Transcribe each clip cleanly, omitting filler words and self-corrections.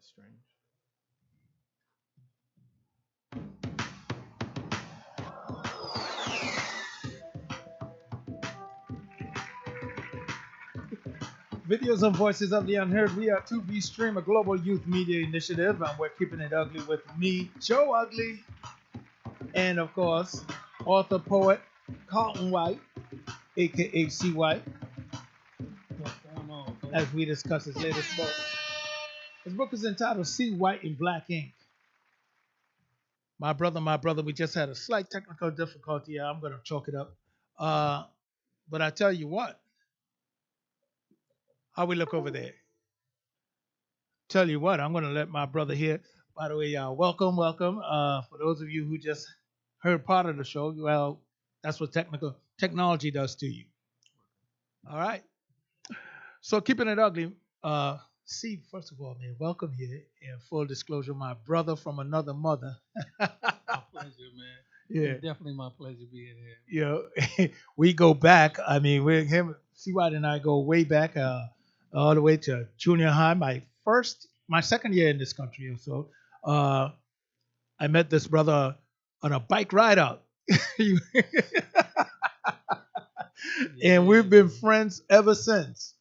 That's strange. Videos and Voices of the Unheard. We are 2B Stream, a global youth media initiative, and we're keeping it ugly with me, Joe Ugly, and of course, author poet Carlton White, aka C White, What's going on? as we discuss his latest book. His book is entitled C White in Black Ink. My brother, we just had a slight technical difficulty. I'm going to chalk it up. But I tell you what, how we look over there. Tell you what, I'm going to let my brother here. By the way, welcome. For those of you who just heard part of the show, well, that's what technology does to you. All right. So keeping it ugly. See, first of all, man, welcome here. And full disclosure, my brother from another mother. My pleasure, man. Yeah. It's definitely my pleasure being here. You know, we go back. I mean, C. White and I go way back, all the way to junior high. My second year in this country or so. I met this brother on a bike ride out. And we've been friends ever since.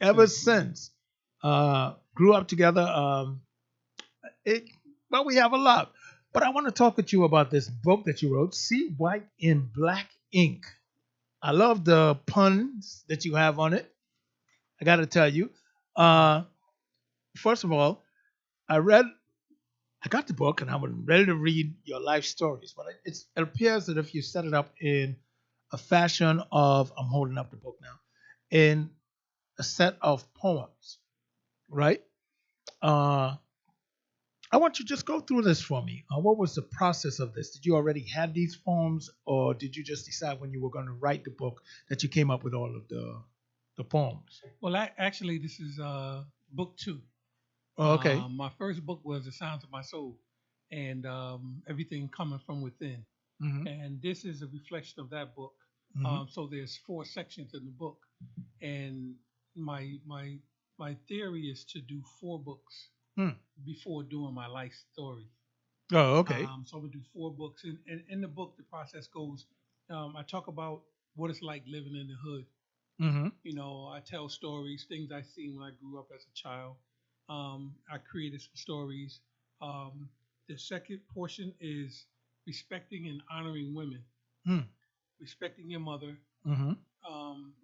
Ever since. Grew up together. Well, we have a lot. But I want to talk with you about this book that you wrote, C White in Black Ink. I love the puns that you have on it. I got to tell you. First of all, I got the book and I was ready to read your life stories. But it appears that if you set it up in a fashion of, I'm holding up the book now, in a set of poems, right? I want you to just go through this for me. What was the process of this? Did you already have these poems, or did you just decide when you were going to write the book that you came up with all of the poems? Well, actually, this is book 2. Oh, okay. My first book was The Sounds of My Soul, and Everything Coming From Within. Mm-hmm. And this is a reflection of that book. Mm-hmm. So there's 4 sections in the book, and my theory is to do 4 books before doing my life story. Oh, okay. So we do 4 books, and in the book the process goes. I talk about what it's like living in the hood. Mm-hmm. You know, I tell stories, things I seen when I grew up as a child. I created some stories. The second portion is respecting and honoring women, respecting your mother,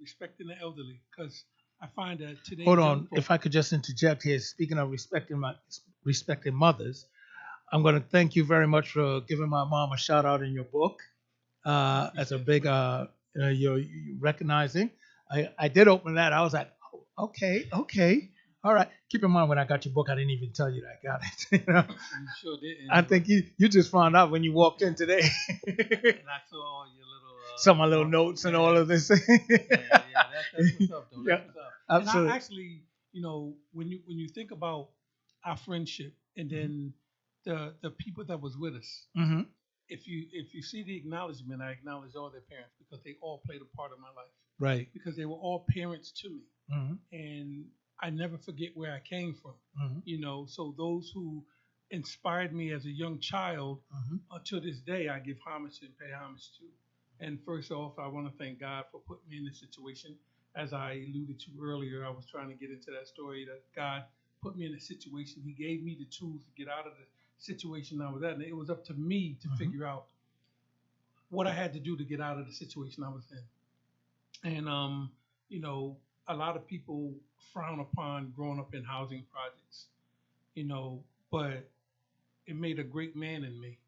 respecting the elderly, because I find that today. Hold on, if I could just interject here. Speaking of respecting mothers, I'm going to thank you very much for giving my mom a shout out in your book. As a big, you're recognizing. I did open that. I was like, oh, okay, all right. Keep in mind, when I got your book, I didn't even tell you that I got it. You know? You sure didn't. I think you just found out when you walked in today. And I saw all your little. Some of my little notes and all of this. Yeah, that's what's up, though. Yeah, That's what's up. absolutely. And I actually, you know, when you think about our friendship and then the people that was with us, Mm-hmm. if you see the acknowledgement, I acknowledge all their parents because they all played a part of my life. Right. Because they were all parents to me, Mm-hmm. and I never forget where I came from. Mm-hmm. You know, so those who inspired me as a young child, to this day, I give homage and pay homage to. And first off, I want to thank God for putting me in this situation. As I alluded to earlier, I was trying to get into that story that God put me in a situation. He gave me the tools to get out of the situation I was at. And it was up to me to figure out what I had to do to get out of the situation I was in. And, you know, a lot of people frown upon growing up in housing projects, you know, but it made a great man in me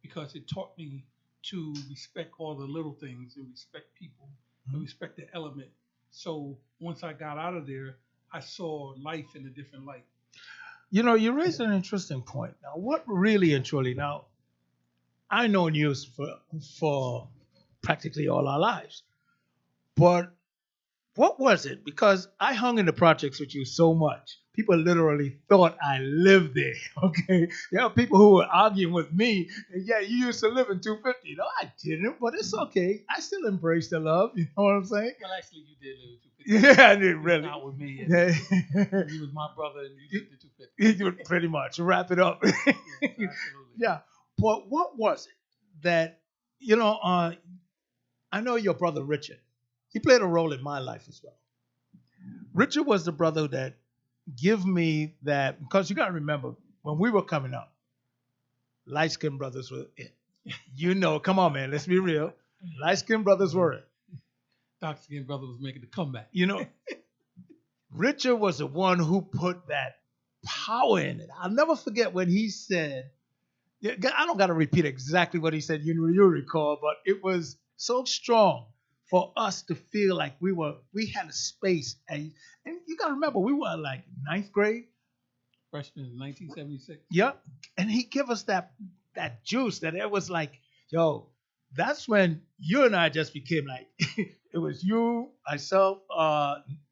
because it taught me to respect all the little things and respect people and respect the element. So once I got out of there, I saw life in a different light. You know, you raised an interesting point. Now, what really and truly, now, I know you for practically all our lives, but what was it? Because I hung in the projects with you so much. People literally thought I lived there, okay? There are people who were arguing with me, yeah, you used to live in 250. No, I didn't, but it's okay. I still embrace the love, you know what I'm saying? Well, actually, you did live in Yeah, I did He was really. not with me. Yeah. And he was my brother, and you did the 250. You pretty much wrap it up. Yes, absolutely. Yeah, but what was it that you know? I know your brother Richard. He played a role in my life as well. Richard was the brother that give me that because you got to remember when we were coming up, light skinned brothers were it. You know, come on, man, let's be real. Light skinned brothers were it. Dark skinned brother was making the comeback. You know, Richard was the one who put that power in it. I'll never forget when he said, yeah, I don't got to repeat exactly what he said, you recall, but it was so strong for us to feel like we had a space. And you got to remember, we were like ninth grade. Freshman in 1976. Yep. And he give us that juice that it was like, yo, that's when you and I just became like, it was you, myself,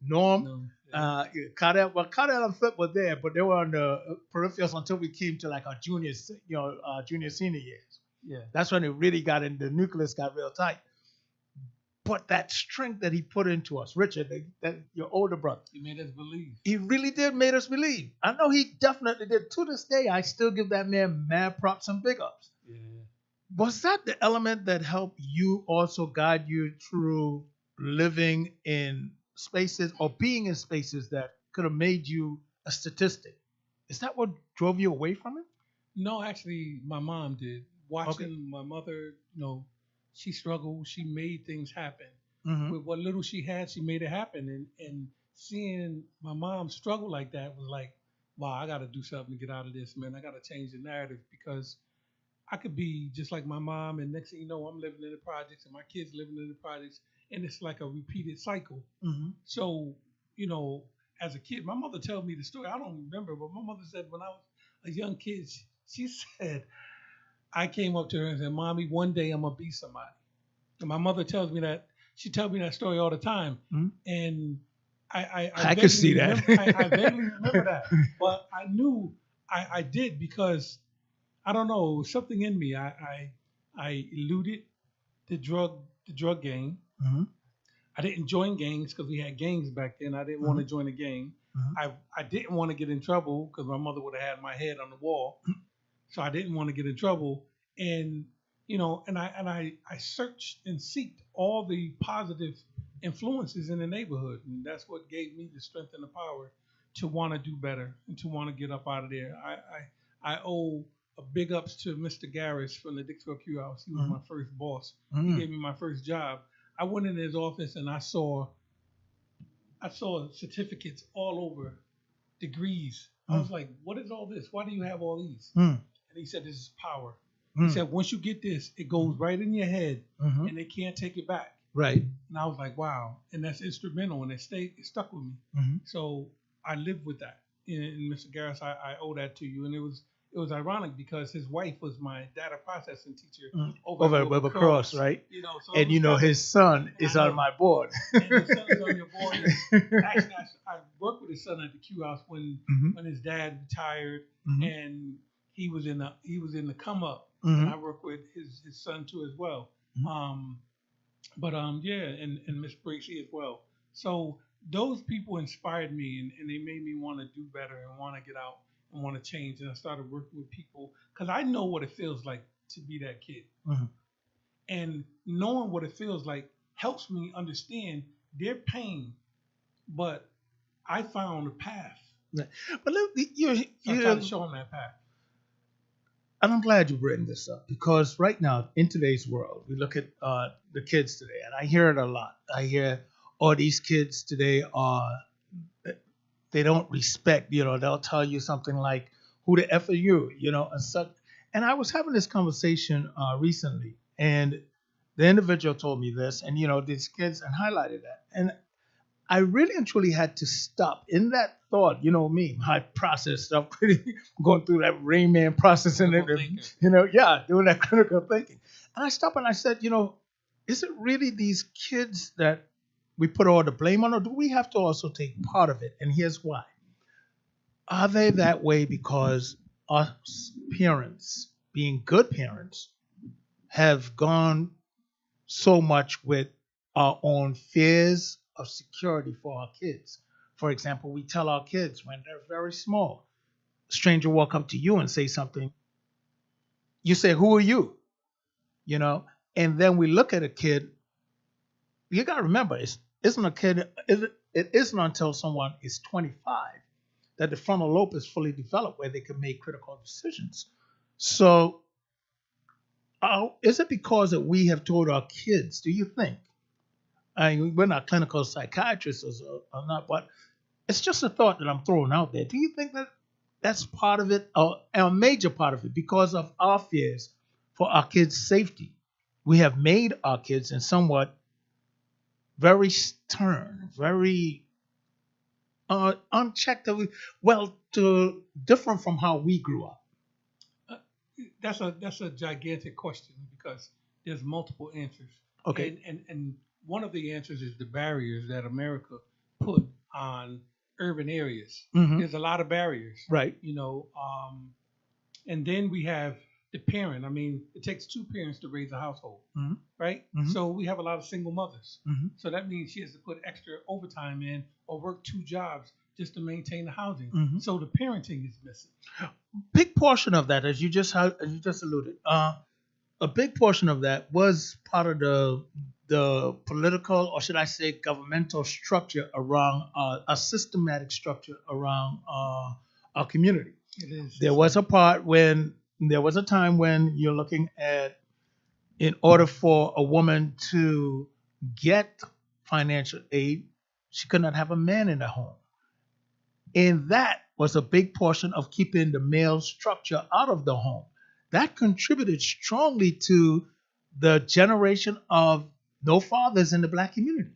Norm, No, Cardell. Well, Cardell and Flip were there, but they were on the peripherals until we came to like our junior, senior years. yeah. That's when it really got in, the nucleus got real tight. But that strength that he put into us, Richard, that your older brother, He made us believe. he really did made us believe. I know he definitely did. To this day, I still give that man mad props and big ups. Yeah. Was that the element that helped you also guide you through living in spaces or being in spaces that could have made you a statistic? Is that what drove you away from it? No, actually, my mom did. Watching my mother, she struggled. She made things happen. Mm-hmm. With what little she had, she made it happen. And seeing my mom struggle like that was like, wow, I got to do something to get out of this, man. I got to change the narrative because I could be just like my mom, and next thing you know, I'm living in the projects, and my kids living in the projects, and it's like a repeated cycle. Mm-hmm. So, as a kid, my mother told me the story. I don't remember, but my mother said when I was a young kid, she said, I came up to her and said, Mommy, one day I'm going to be somebody. And my mother tells me that. She tells me that story all the time. Mm-hmm. And I could see that. I vaguely remember that. But I knew I did because, I don't know, something in me. I eluded the drug gang. Mm-hmm. I didn't join gangs because we had gangs back then. I didn't want to join a gang. Mm-hmm. I didn't want to get in trouble because my mother would have had my head on the wall. So I didn't want to get in trouble. And I searched and seeked all the positive influences in the neighborhood, and that's what gave me the strength and the power to want to do better and to want to get up out of there. I owe a big ups to Mr. Garris from the Dixville Q House. He was my first boss. He gave me my first job. I went in his office and I saw certificates all over, degrees. I was like, what is all this? Why do you have all these? And he said, this is power. He said, once you get this, it goes right in your head and they can't take it back. Right. And I was like, wow. And that's instrumental and it stuck with me. So I lived with that. And Mr. Garris, I owe that to you. And it was ironic because his wife was my data processing teacher over at Wilbur Cross, right? So and his son is on my board. And his son is on your board. Actually, I worked with his son at the Q House when his dad retired, and he was in the come up. And I worked with his son too as well. And Miss Bracey as well. So those people inspired me, and they made me want to do better and want to get out and want to change. And I started working with people because I know what it feels like to be that kid. And knowing what it feels like helps me understand their pain. But I found a path. But look, I tried to show them that path. And I'm glad you bring this up because right now in today's world, we look at the kids today, and I hear it a lot. I hear all these kids today they don't respect, they'll tell you something like, who the F are you, and such. And I was having this conversation recently, and the individual told me this, and, these kids, and highlighted that. And I really and truly had to stop in that thought, me, my process stuff, going through that Rain Man process and doing that critical thinking. And I stopped and I said, is it really these kids that we put all the blame on, or do we have to also take part of it? And here's why. Are they that way because us parents, being good parents, have gone so much with our own fears of security for our kids. For example, we tell our kids when they're very small, a stranger walk up to you and say something, you say, "Who are you?" You know, and then we look at a kid. You got to remember, it isn't until someone is 25 that the frontal lobe is fully developed where they can make critical decisions. So, is it because that we have told our kids, do you think? I mean, we're not clinical psychiatrists or not, but it's just a thought that I'm throwing out there. Do you think that that's part of it, or a major part of it, because of our fears for our kids' safety? We have made our kids in somewhat very stern, very unchecked, different from how we grew up. Uh, that's a gigantic question because there's multiple answers. Okay. And one of the answers is the barriers that America put on urban areas. Mm-hmm. There's a lot of barriers, Right. And then we have the parent. I mean, it takes two parents to raise a household, Mm-hmm. right? Mm-hmm. So we have a lot of single mothers. Mm-hmm. So that means she has to put extra overtime in or work two jobs just to maintain the housing. Mm-hmm. So the parenting is missing. Big portion of that, as you just alluded, a big portion of that was part of the political, or should I say, governmental structure around a systematic structure around our community. It is. There was a time when you're looking at, in order for a woman to get financial aid, she could not have a man in the home. And that was a big portion of keeping the male structure out of the home. That contributed strongly to the generation of no fathers in the Black community.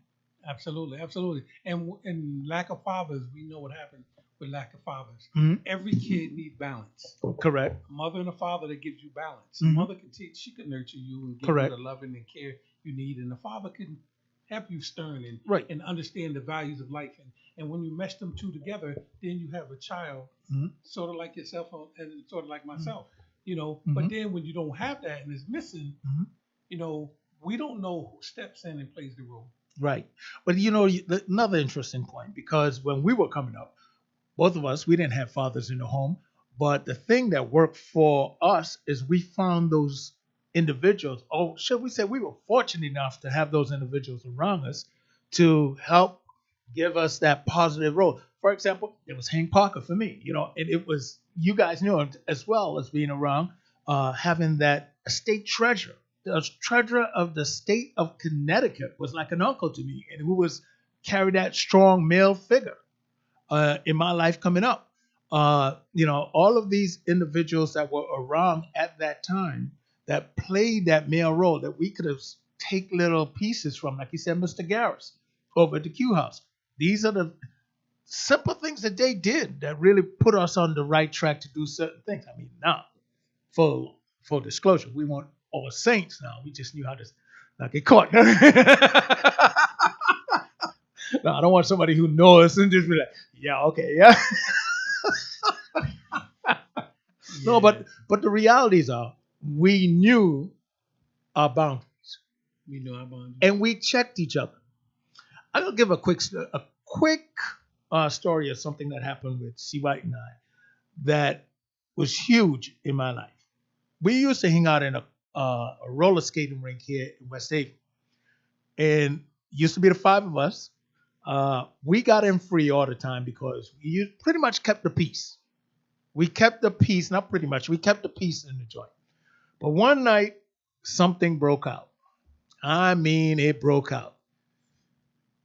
Absolutely, absolutely. And lack of fathers, we know what happened with lack of fathers. Mm-hmm. Every kid needs balance. Correct. A mother and a father that gives you balance. Mm-hmm. A mother can teach, she can nurture you and give Correct. you the loving and care you need. And the father can help you stern Right. and understand the values of life. And when you mesh them two together, then you have a child, Mm-hmm. sort of like yourself and sort of like myself. Mm-hmm. But then when you don't have that and it's missing, Mm-hmm. We don't know who steps in and plays the role. Right. But another interesting point, because when we were coming up, both of us, we didn't have fathers in the home. But the thing that worked for us is we found those individuals, or should we say we were fortunate enough to have those individuals around us to help give us that positive role. For example, it was Hank Parker for me, and it was, you guys knew him as well as being around, having that state treasurer. The treasurer of the state of Connecticut was like an uncle to me, and who was carry that strong male figure in my life coming up. All of these individuals that were around at that time that played that male role that we could have take little pieces from, like you said, Mr. Garris over at the Q House. These are the simple things that they did that really put us on the right track to do certain things. I mean, now, full disclosure, we weren't all saints now. We just knew how to not get caught. No, I don't want somebody who knows and just be like, yeah, okay, yeah. No, but the realities are we knew our boundaries. We knew our boundaries. And we checked each other. I'm going to give a quick story of something that happened with C. White and I that was huge in my life. We used to hang out in a roller skating rink here in West Haven. And used to be the five of us. We got in free all the time because we pretty much kept the peace. We kept the peace, not pretty much. We kept the peace in the joint. But one night, something broke out. I mean, it broke out.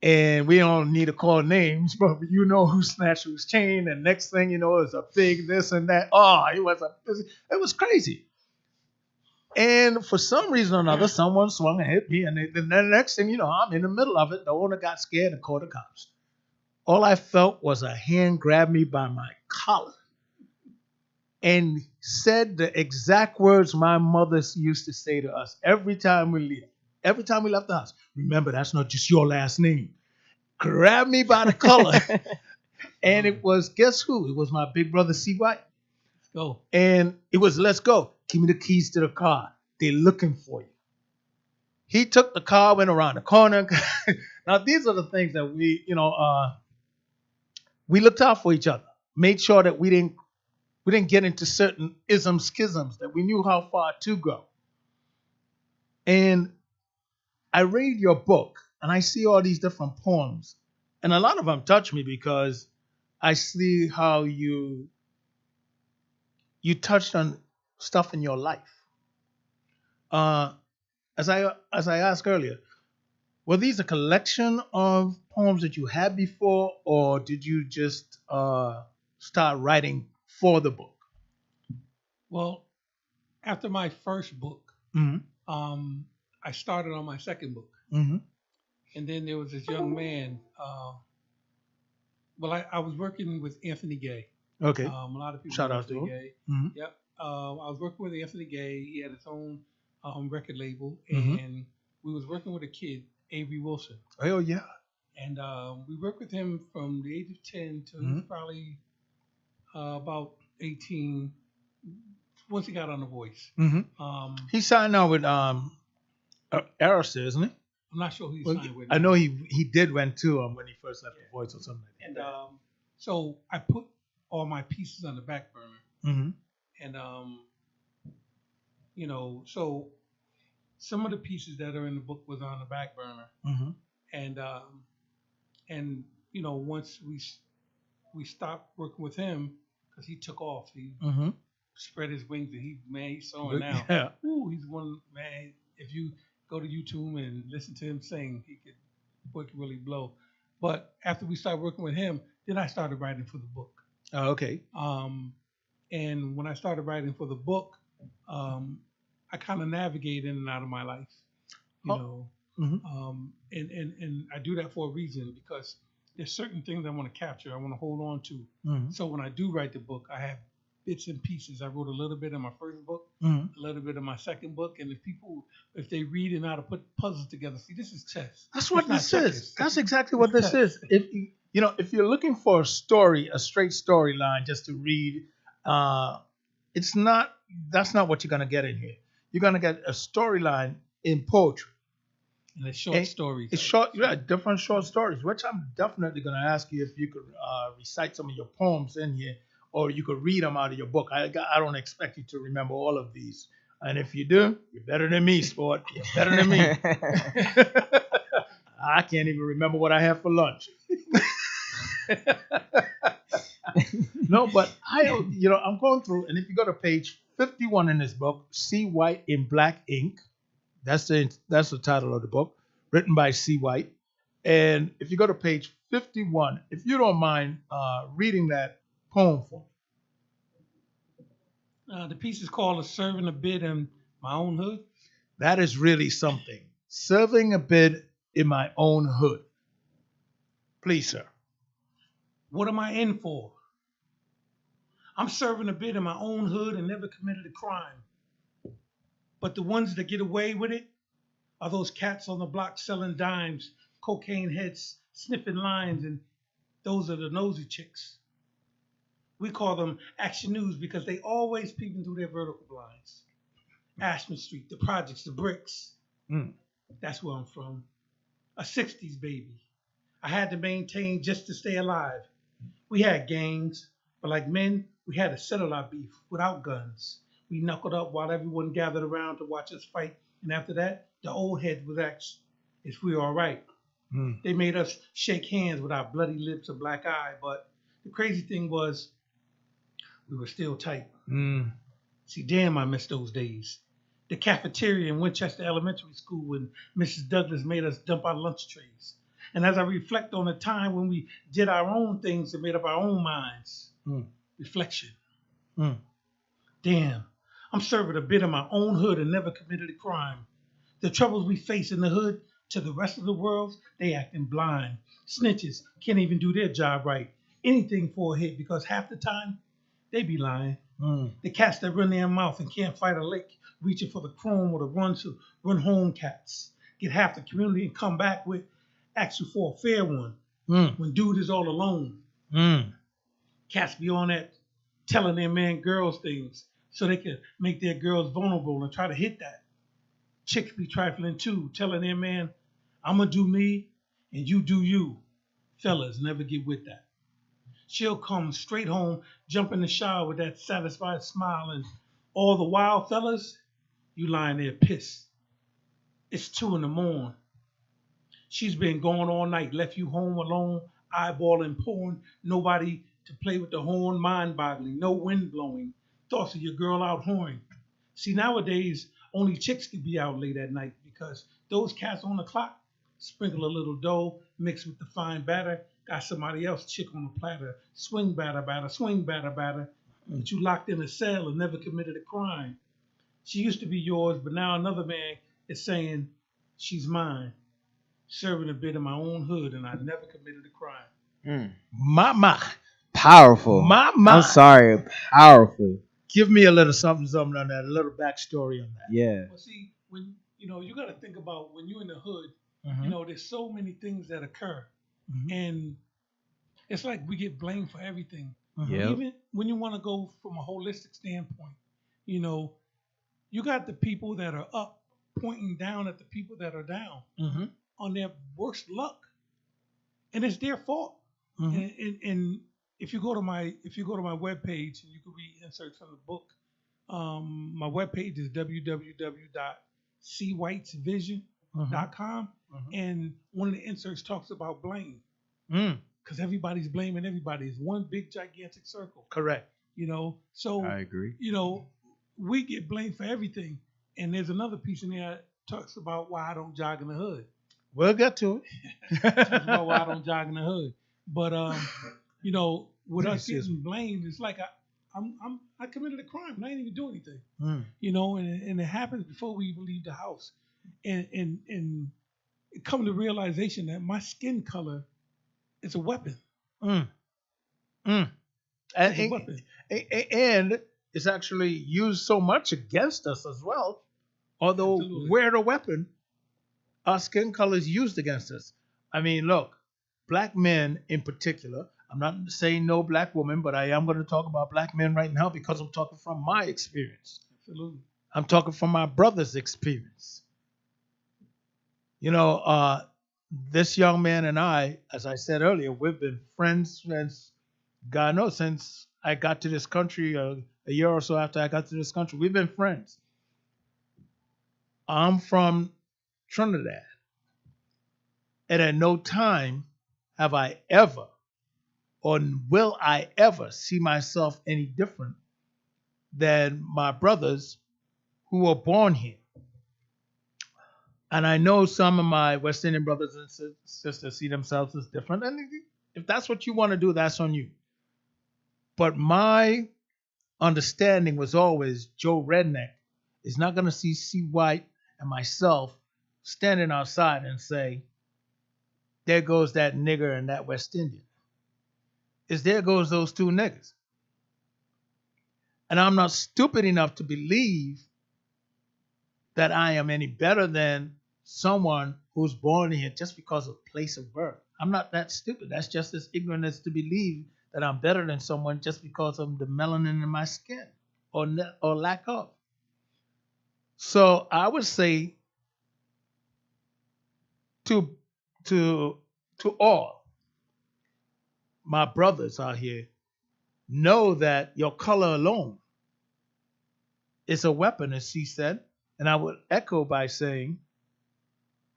And we don't need to call names, but you know who snatched whose chain. And next thing you know, it's a big this and that. Oh, it was crazy. And for some reason or another, someone swung and hit me. And then the next thing you know, I'm in the middle of it. The owner got scared and called the cops. All I felt was a hand grab me by my collar and said the exact words my mother used to say to us every time we leave. Every time we left the house. Remember, that's not just your last name. Grab me by the collar. And it was, guess who? It was my big brother, C. White. Let's go. And it was, let's go. Give me the keys to the car. They're looking for you. He took the car, went around the corner. Now these are the things that we looked out for each other, made sure that we didn't get into certain isms, schisms, that we knew how far to go. And I read your book and I see all these different poems, and a lot of them touch me because I see how you touched on stuff in your life. Uh, as I asked earlier, were these a collection of poems that you had before, or did you just start writing for the book? Well, after my first book, Mm-hmm. I started on my second book, Mm-hmm. and then there was this young man. Well, I was working with Anthony Gay. Okay. A lot of people Shout know out to Anthony him. Gay. Mm-hmm. Yep. I was working with Anthony Gay. He had his own record label, Mm-hmm. and we was working with a kid, Avery Wilson, Oh yeah. and we worked with him from the age of 10 to Mm-hmm. probably about 18. Once he got on The Voice, Mm-hmm. um, He signed on with Aerosmith, isn't he? I'm not sure who he Well, signed with. I Now. know he did went to when he first left the Voice or something like And that. so I put all my pieces on the back burner, Mm-hmm. and so some of the pieces that are in the book was on the back burner, Mm-hmm. and once we stopped working with him because he took off, he Mm-hmm. spread his wings, and he's soaring now. Yeah. Ooh, he's one man. If you go to YouTube and listen to him sing, boy could really blow. But after we started working with him, then I started writing for the book. Oh, okay. And when I started writing for the book, I kind of navigate in and out of my life, you Oh. know. Mm-hmm. And I do that for a reason because there's certain things I want to capture, I want to hold on to. Mm-hmm. So when I do write the book, I have bits and pieces. I wrote a little bit in my first book, Mm-hmm. a little bit in my second book, and if they read and how to put puzzles together, see, this is chess. That's what It's not this checkers. is. That's exactly what It's this is. If you're looking for a story, a straight storyline just to read, it's not. That's not what you're gonna get in here. You're gonna get a storyline in poetry. And it's short And stories. It's short, yeah, different short stories. Which I'm definitely gonna ask you if you could recite some of your poems in here, or you could read them out of your book. I don't expect you to remember all of these, and if you do, you're better than me, sport. You're better than me. I can't even remember what I had for lunch. No, but I'm going through, and if you go to page 51 in this book, C. White in Black Ink, that's the title of the book, written by C. White. And if you go to page 51, if you don't mind reading that poem for me. The piece is called "A Serving a Bid in My Own Hood." That is really something. Serving a bid in my own hood. Please, sir. What am I in for? I'm serving a bid in my own hood and never committed a crime. But the ones that get away with it are those cats on the block selling dimes, cocaine heads, sniffing lines, and those are the nosy chicks. We call them Action News because they always peeping through their vertical blinds. Ashman Street, the projects, the bricks. Mm. That's where I'm from. A 60s baby. I had to maintain just to stay alive. We had gangs, but like men, we had to settle our beef without guns. We knuckled up while everyone gathered around to watch us fight, and after that, the old heads would ask if we were all right. Mm. They made us shake hands with our bloody lips and black eye, but the crazy thing was we were still tight. Mm. See, damn, I miss those days. The cafeteria in Winchester Elementary School when Mrs. Douglas made us dump our lunch trays. And as I reflect on the time when we did our own things and made up our own minds, reflection. Mm. Damn, I'm serving a bit of my own hood and never committed a crime. The troubles we face in the hood, to the rest of the world, they acting blind. Snitches can't even do their job right. Anything for a hit because half the time, they be lying. Mm. The cats that run their mouth and can't fight a lick, reaching for the chrome or the run home cats. Get half the community and come back with ask you for a fair one. Mm. When dude is all alone. Mm. Cats be on that telling their man girls things so they can make their girls vulnerable and try to hit that. Chicks be trifling too, telling their man, I'ma do me and you do you. Fellas never get with that. She'll come straight home, jump in the shower with that satisfied smile, and all the while, fellas, you lying there pissed. It's 2 in the morning. She's been gone all night, left you home alone, eyeballing porn, nobody to play with the horn, mind boggling, no wind blowing, thoughts of your girl out whoring. See, nowadays, only chicks can be out late at night because those cats on the clock sprinkle a little dough mixed with the fine batter, got somebody else chick on the platter, swing batter, batter, swing batter, batter, but you locked in a cell and never committed a crime. She used to be yours, but now another man is saying she's mine, serving a bit in my own hood, and I never committed a crime. Mm. Mama, Powerful. mama. I'm sorry. Powerful. Give me a little something, something on that, a little backstory on that. Yeah. Well, see, when you got to think about when you're in the hood, Mhm. there's so many things that occur, Mhm. and it's like we get blamed for everything. Mhm. Yep. Even when you want to go from a holistic standpoint, you know, you got the people that are up pointing down at the people that are down Mhm. on their worst luck, and it's their fault. Mhm. And if you go to my webpage and you can read inserts from the book, my webpage is www.cwhitesvision.com, Mhm. and one of the inserts talks about blame Mm. because everybody's blaming everybody. It's one big gigantic circle, Correct. So I agree. we get blamed for everything. And there's another piece in there that talks about why I don't jog in the hood. We'll get to Talks about why I it. don't jog in the hood. But with us Excuse getting blamed, it's like I committed a crime and I didn't even do anything. Mm. And it happens before we even leave the house. And come to the realization that my skin color is a weapon. Mm. Mm. It's a And, weapon. and it's actually used so much against us as well. Although Absolutely. we're the weapon, our skin color is used against us. I mean, look, black men in particular. I'm not saying no black woman, but I am going to talk about black men right now because I'm talking from my experience. Absolutely. I'm talking from my brother's experience. This young man and I, as I said earlier, we've been friends since, God knows, since I got to this country, a year or so after I got to this country. We've been friends. I'm from Trinidad. And at no time have I ever, or will I ever, see myself any different than my brothers who were born here. And I know some of my West Indian brothers and sisters see themselves as different. And if that's what you want to do, that's on you. But my understanding was always Joe Redneck is not going to see C. White and myself standing outside and say, there goes that nigger and that West Indian. It's there goes those two niggas. And I'm not stupid enough to believe that I am any better than someone who's born here just because of place of birth. I'm not that stupid. That's just as ignorant as to believe that I'm better than someone just because of the melanin in my skin or lack of. So I would say to all my brothers out here, know that your color alone is a weapon, as she said. And I would echo by saying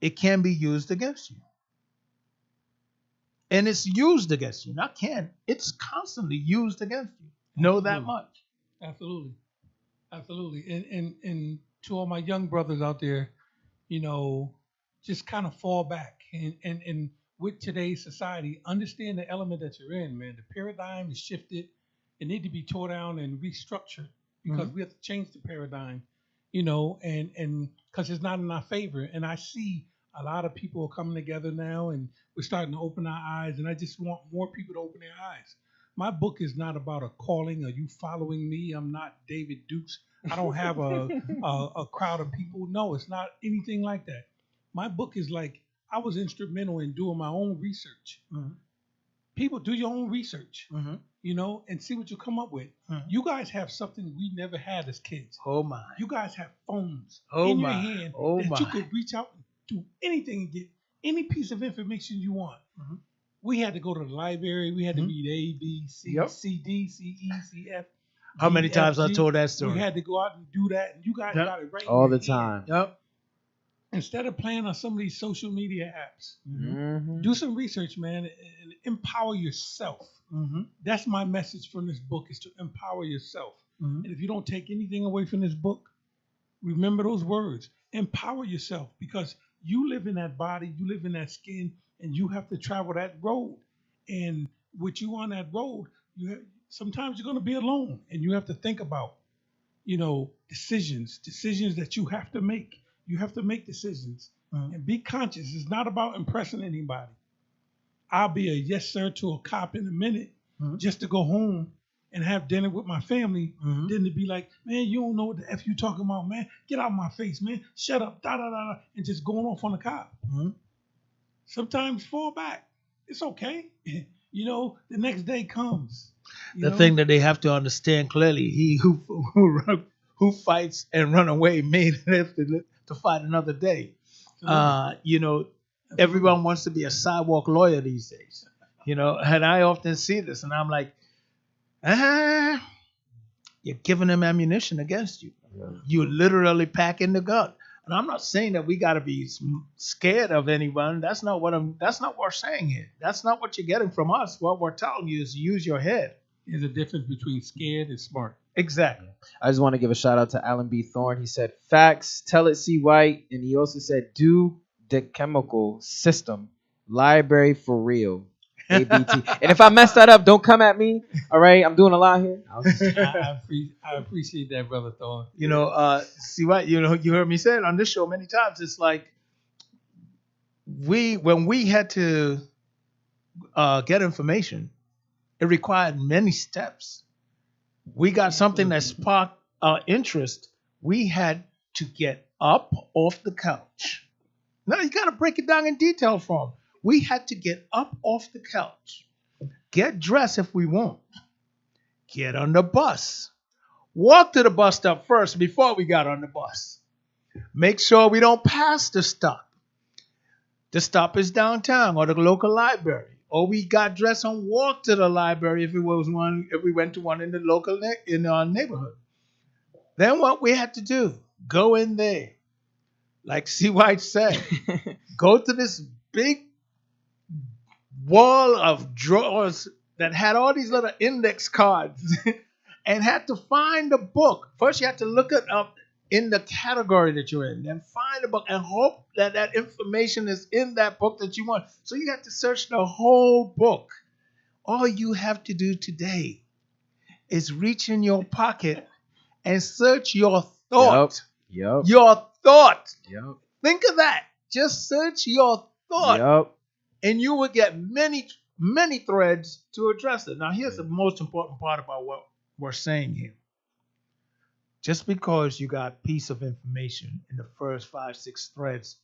it can be used against you. And it's used against you. Not can. It's constantly used against you. Know that much. Absolutely. And to all my young brothers out there, just kind of fall back and with today's society, understand the element that you're in, man. The paradigm is shifted. It need to be tore down and restructured because we have to change the paradigm, and because it's not in our favor. And I see a lot of people are coming together now and we're starting to open our eyes. And I just want more people to open their eyes. My book is not about a calling. Are you following me? I'm not David Dukes. I don't have a crowd of people. No, it's not anything like that. My book is like I was instrumental in doing my own research. people do your own research, Mm-hmm. and see what you come up with. Mm-hmm. You guys have something we never had as kids. Oh my. You guys have phones Oh in your my. hand Oh that my. you could reach out and do anything and get any piece of information you want. Mm-hmm. We had to go to the library. We had to Mhm. read A, B, C, Yep. C, D, C, E, C, F. How G, many F, times I G. told that story? We had to go out and do that, and you guys Yep. got it right in All your the hand. time. Yep. Instead of playing on some of these social media apps, Mm-hmm. do some research, man, and empower yourself. Mm-hmm. That's my message from this book, is to empower yourself. Mm-hmm. And if you don't take anything away from this book, remember those words. Empower yourself, because you live in that body, you live in that skin, and you have to travel that road. And with you on that road, sometimes you're going to be alone, and you have to think about, decisions that you have to make. You have to make decisions and be conscious. It's not about impressing anybody. I'll be a yes sir to a cop in a minute just to go home and have dinner with my family. Then to be like, man, you don't know what the F you talking about, man. Get out of my face, man. Shut up, da da da da, and just going off on the cop. Sometimes fall back. It's okay. The next day comes. The thing that they have to understand clearly: he who fights and run away may have to fight another day. Everyone wants to be a sidewalk lawyer these days. And I often see this, and I'm like, you're giving them ammunition against you. Yeah. You're literally packing the gun. And I'm not saying that we got to be scared of anyone. That's not what we're saying here. That's not what you're getting from us. What we're telling you is use your head. There's a difference between scared and smart. Exactly. I just want to give a shout out to Alan B. Thorne. He said, facts, tell it C. White. And he also said, do the chemical system. Library for real. ABT. And if I mess that up, don't come at me. All right, I'm doing a lot here. I appreciate that, Brother Thorne. See what you heard me say it on this show many times. It's like when we had to get information, it required many steps. We got something that sparked our interest. We had to get up off the couch. Now you got to break it down in detail for them. We had to get up off the couch, get dressed if we want, get on the bus, walk to the bus stop first before we got on the bus. Make sure we don't pass the stop. The stop is downtown or the local library. Or we got dressed and walked to the library if we went to one in the local in our neighborhood. Then what we had to do, go in there. Like C. White said, go to this big wall of drawers that had all these little index cards and had to find a book. First, you had to look it up in the category that you're in, then find a book and hope that that information is in that book that you want. So you have to search the whole book. All you have to do today is reach in your pocket and search your thought. Yep. Your thought. Yep. Think of that. Just search your thought. Yep. And you will get many, many threads to address it. Now, here's the most important part about what we're saying here. Just because you got a piece of information in the first 5, 6 threads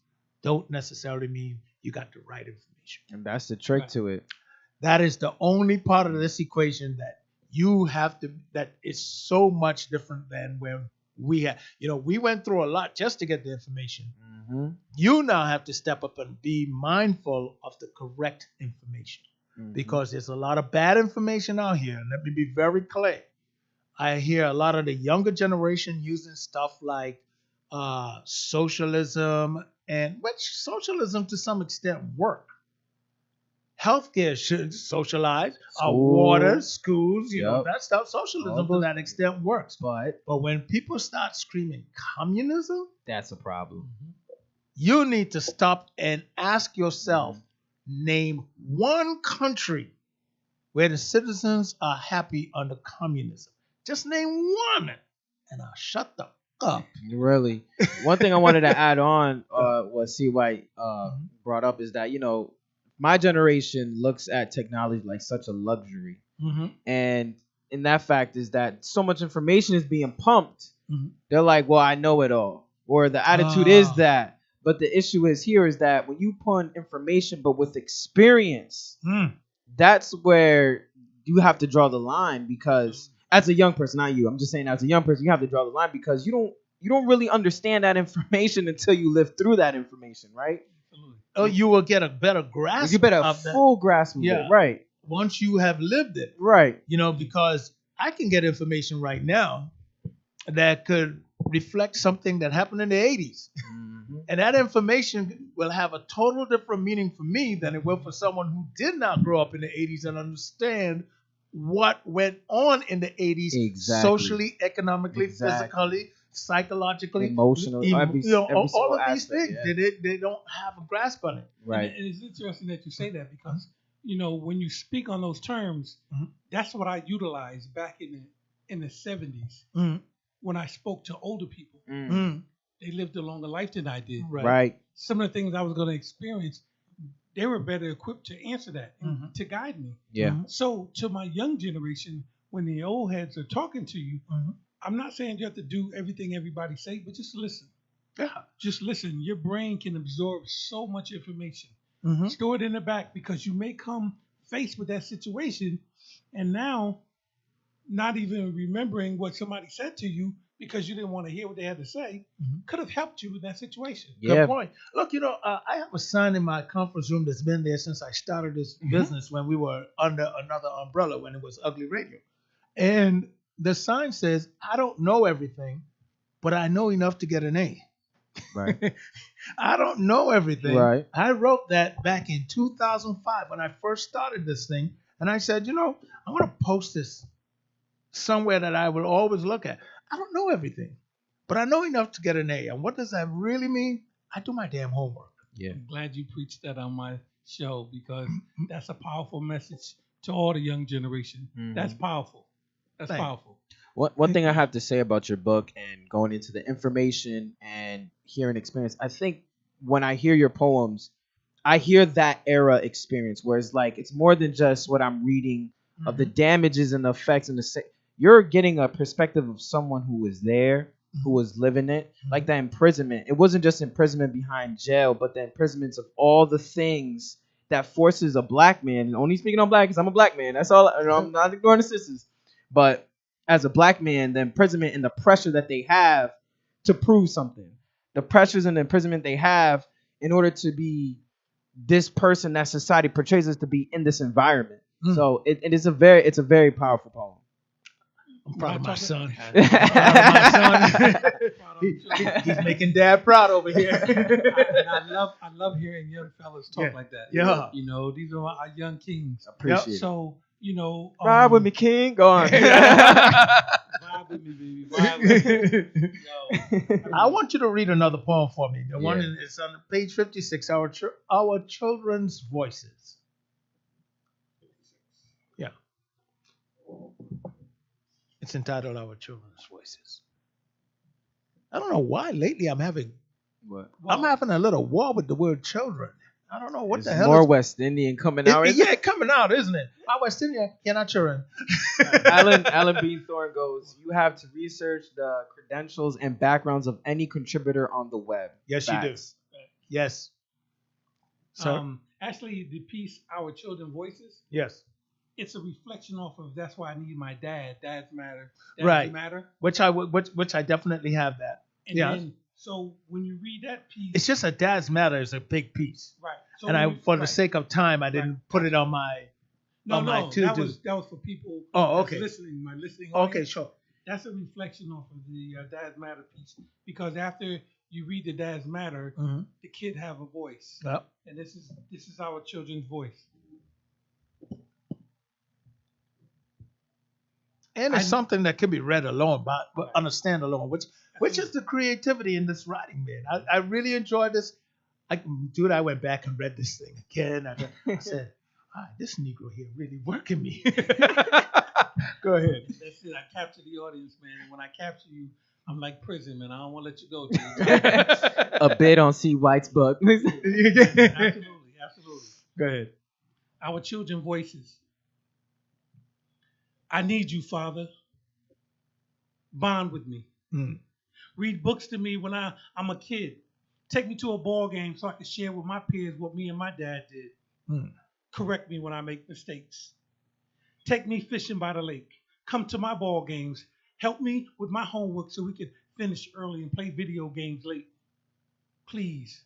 don't necessarily mean you got the right information. And that's the trick to it. That is the only part of this equation that you have to, that is so much different than when we had, we went through a lot just to get the information. Mm-hmm. You now have to step up and be mindful of the correct information because there's a lot of bad information out here. And let me be very clear. I hear a lot of the younger generation using stuff like socialism, and which socialism to some extent work. Healthcare should socialize. Water, schools, that stuff. Socialism to that extent works. But when people start screaming communism, that's a problem. You need to stop and ask yourself, name one country where the citizens are happy under communism. Just name one, and I'll shut the up. Really. One thing I wanted to add on what C. White brought up is that, my generation looks at technology like such a luxury. And in that fact is that so much information is being pumped. They're like, well, I know it all. Or the attitude is that. But the issue is that when you put information but with experience, that's where you have to draw the line, because as a young person, not you, I'm just saying as a young person, you have to draw the line, because you don't really understand that information until you live through that information, right? Oh, you will get a better grasp. You better a of full grasp of it, right? Once you have lived it, right? Because I can get information right now that could reflect something that happened in the 80s. Mm-hmm. And that information will have a total different meaning for me than it will for someone who did not grow up in the 80s and understand what went on in the 80s, socially, economically, physically, psychologically, emotionally, all of these things. They don't have a grasp on it. Right. And it's interesting that you say that, because when you speak on those terms, that's what I utilized back in the 70s when I spoke to older people. They lived a longer life than I did. Right. Some of the things I was going to experience, they were better equipped to answer that and to guide me. Yeah. So to my young generation, when the old heads are talking to you, I'm not saying you have to do everything everybody say, but just listen. Yeah. Just listen. Your brain can absorb so much information. Store it in the back, because you may come faced with that situation and now not even remembering what somebody said to you because you didn't want to hear what they had to say, could have helped you with that situation. Yeah. Good point. Look, I have a sign in my conference room that's been there since I started this business when we were under another umbrella, when it was Ugly Radio. And the sign says, I don't know everything, but I know enough to get an A. Right. I don't know everything. Right. I wrote that back in 2005 when I first started this thing. And I said, I'm going to post this somewhere that I will always look at. I don't know everything, but I know enough to get an A. And what does that really mean? I do my damn homework. Yeah. I'm glad you preached that on my show, because that's a powerful message to all the young generation. That's powerful. That's powerful. One thing I have to say about your book and going into the information and hearing experience, I think when I hear your poems, I hear that era experience where it's like it's more than just what I'm reading of the damages and the effects and you're getting a perspective of someone who was there, who was living it, like that imprisonment. It wasn't just imprisonment behind jail, but the imprisonments of all the things that forces a black man, and only speaking on black because I'm a black man. That's all. I'm not ignoring the sisters, but as a black man, the imprisonment and the pressure that they have to prove something, the pressures and the imprisonment they have in order to be this person that society portrays us to be in this environment. So it's a very powerful poem. I'm proud of my son. He's making dad proud over here. I love hearing young fellas talk like that. Yeah. These are our young kings. Appreciate it. So, ride with me, king. Go on. Ride with me, baby. Ride with me. I want you to read another poem for me. The one is on page 56, Our Children's Voices. Yeah. It's entitled Our Children's Voices. I don't know why lately I'm having a little war with the word children. I don't know what the hell. More West Indian coming out. Yeah, coming out, isn't it? My West Indian, you're not children. Alan Beanthorne goes, you have to research the credentials and backgrounds of any contributor on the web. Yes, Facts. you do. Yes. So, actually, the piece, Our Children's Voices. Yes. It's a reflection off of That's Why I Need My Dad. Dads Matter. Dads Matter. Which I definitely have that. And then, so when you read that piece, it's just a Dads Matter is a big piece. Right. So and for the sake of time, I didn't put it on my my to-do. That was for people. Oh, okay. Listening, my listening. Okay, audience. sure. That's a reflection off of the Dads Matter piece, because after you read the Dads Matter, the kid have a voice. Yep. And this is our children's voice. And it's something that can be read alone, but understand alone, which is the creativity in this writing, man. I really enjoyed this. I went back and read this thing again. I said, this Negro here really working me. Go ahead. That's it. I capture the audience, man. And when I capture you, I'm like prison, man. I don't want to let you go. A bit on C. White's book. Absolutely. Go ahead. Our children's voices. I need you, Father. Bond with me. Read books to me when I'm a kid. Take me to a ball game so I can share with my peers what me and my dad did. Correct me when I make mistakes. Take me fishing by the lake. Come to my ball games. Help me with my homework so we can finish early and play video games late. Please,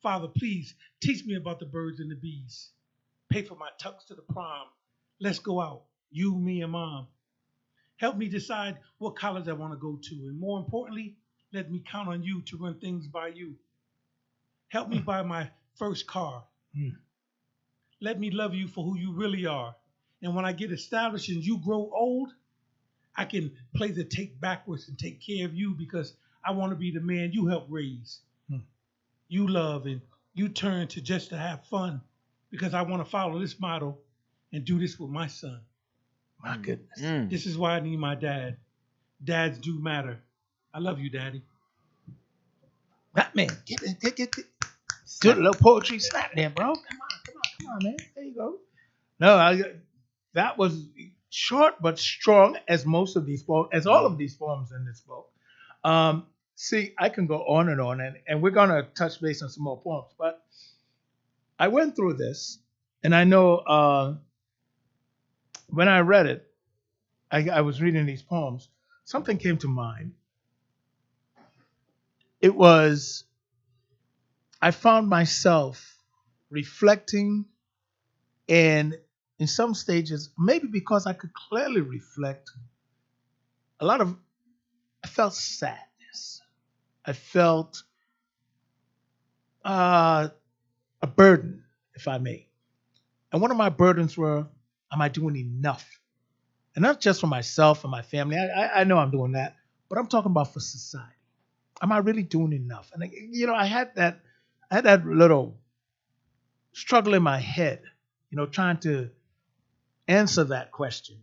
Father, please teach me about the birds and the bees. Pay for my tux to the prom. Let's go out, you, me, and mom. Help me decide what college I want to go to. And more importantly, let me count on you to run things by you. Help me buy my first car. Mm. Let me love you for who you really are. And when I get established and you grow old, I can play the take backwards and take care of you because I want to be the man you help raise. Mm. You love and you turn to just to have fun because I want to follow this model and do this with my son. My goodness. This is why I need my dad. Dads do matter. I love you, Daddy. Batman, get. Good little poetry snap there, bro. Come on, man. There you go. No, that was short but strong, as most of these poems, as all of these poems in this book. See, I can go on, and we're gonna touch base on some more poems. But I went through this, and I know when I read it, I was reading these poems. Something came to mind. It was I found myself reflecting, and in some stages, maybe because I could clearly reflect, I felt sadness. I felt a burden, if I may. And one of my burdens were, am I doing enough? And not just for myself and my family. I know I'm doing that, but I'm talking about for society. Am I really doing enough? And I had that little struggle in my head, trying to answer that question,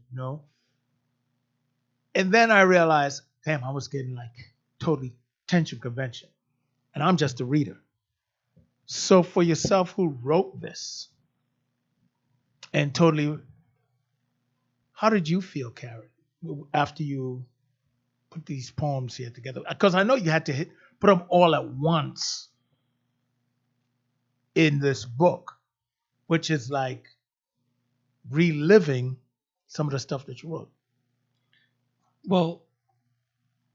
And then I realized, damn, I was getting like totally tension convention. And I'm just a reader. So for yourself who wrote this, and totally, how did you feel, Karen, after you put these poems here together? Because I know you had to put them all at once in this book, which is like reliving some of the stuff that you wrote. Well,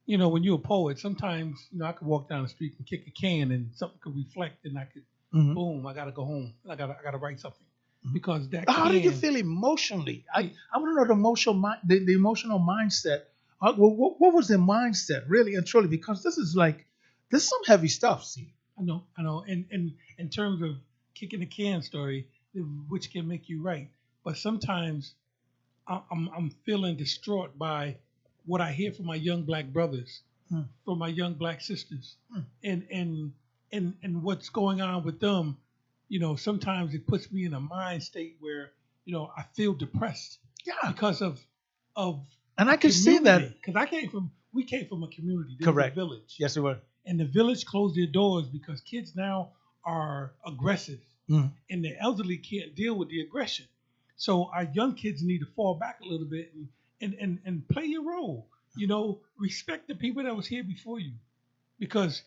when you're a poet, sometimes, I could walk down the street and kick a can and something could reflect and I could, boom, I got to go home. I got to write something. Because that How did you feel emotionally? I want to know the emotional mindset. What was the mindset, really and truly? Because this is some heavy stuff. See, I know. And in terms of kicking the can story, which can make you write, but sometimes I'm feeling distraught by what I hear from my young black brothers, from my young black sisters, and what's going on with them. Sometimes it puts me in a mind state where, I feel depressed. Yeah. Because of and I can see that. Because we came from a community. Correct. A village. Yes, it was. And the village closed their doors because kids now are aggressive. And the elderly can't deal with the aggression. So our young kids need to fall back a little bit and play your role. Respect the people that was here before you. Because,